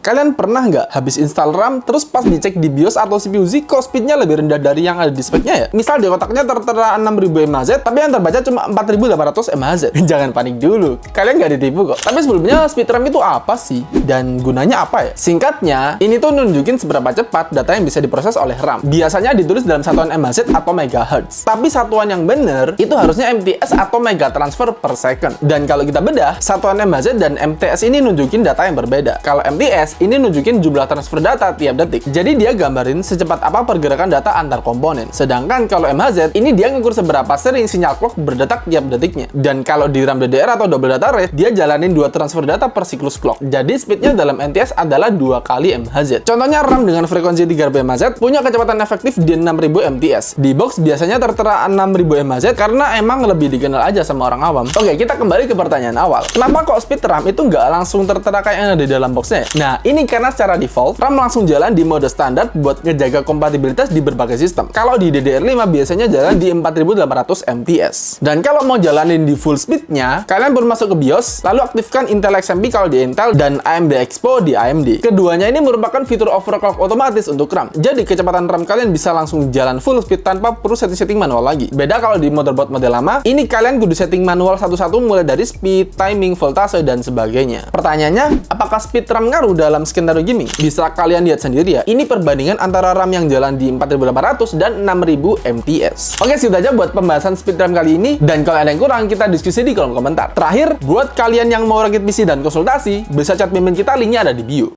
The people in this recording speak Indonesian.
Kalian pernah nggak habis install RAM, terus pas dicek di BIOS atau CPU Z, kok speednya lebih rendah dari yang ada di speknya ya? Misal di kotaknya tertera 6000 mHz, tapi yang terbaca cuma 4800 mHz. Jangan panik dulu, kalian nggak ditipu kok. Tapi sebelumnya speed RAM itu apa sih? Dan gunanya apa ya? Singkatnya, ini tuh nunjukin seberapa cepat data yang bisa diproses oleh RAM. Biasanya ditulis dalam satuan mHz atau megahertz. Tapi satuan yang benar itu harusnya MTS atau mega transfer per second. Dan kalau kita bedah, satuan mHz dan MTS ini nunjukin data yang berbeda. Kalau MTS ini nunjukin jumlah transfer data tiap detik. Jadi dia gambarin secepat apa pergerakan data antar komponen. Sedangkan kalau MHz ini dia ngukur seberapa sering sinyal clock berdetak tiap detiknya. Dan kalau di RAM DDR atau double data rate, dia jalanin 2 transfer data per siklus clock. Jadi speednya dalam MTS adalah 2 kali MHz. Contohnya RAM dengan frekuensi 3000 mHz punya kecepatan efektif di 6000 MTS. Di box biasanya tertera 6000 mHz karena emang lebih dikenal aja sama orang awam. Oke, kita kembali ke pertanyaan awal. Kenapa kok speed RAM itu nggak langsung tertera kayak yang ada di dalam boxnya? Nah, ini karena secara default, RAM langsung jalan di mode standar buat ngejaga kompatibilitas di berbagai sistem. Kalau di DDR5 biasanya jalan di 4800 MTS. Dan kalau mau jalanin di full speednya, kalian perlu masuk ke BIOS, lalu aktifkan Intel XMP kalau di Intel dan AMD Expo di AMD. Keduanya ini merupakan fitur overclock otomatis untuk RAM. Jadi kecepatan RAM kalian bisa langsung jalan full speed tanpa perlu setting-setting manual lagi. Beda kalau di motherboard model lama, ini kalian kudu setting manual satu-satu mulai dari speed, timing, voltase, dan sebagainya. Pertanyaannya, apakah speed RAM ngaruh dalam skenario gaming? Bisa kalian lihat sendiri ya, ini perbandingan antara RAM yang jalan di 4800 dan 6000 MTS. Oke, segitu aja buat pembahasan speed RAM kali ini, dan kalau ada yang kurang, kita diskusi di kolom komentar. Terakhir, buat kalian yang mau rakit PC dan konsultasi, bisa chat mimin kita, linknya ada di bio.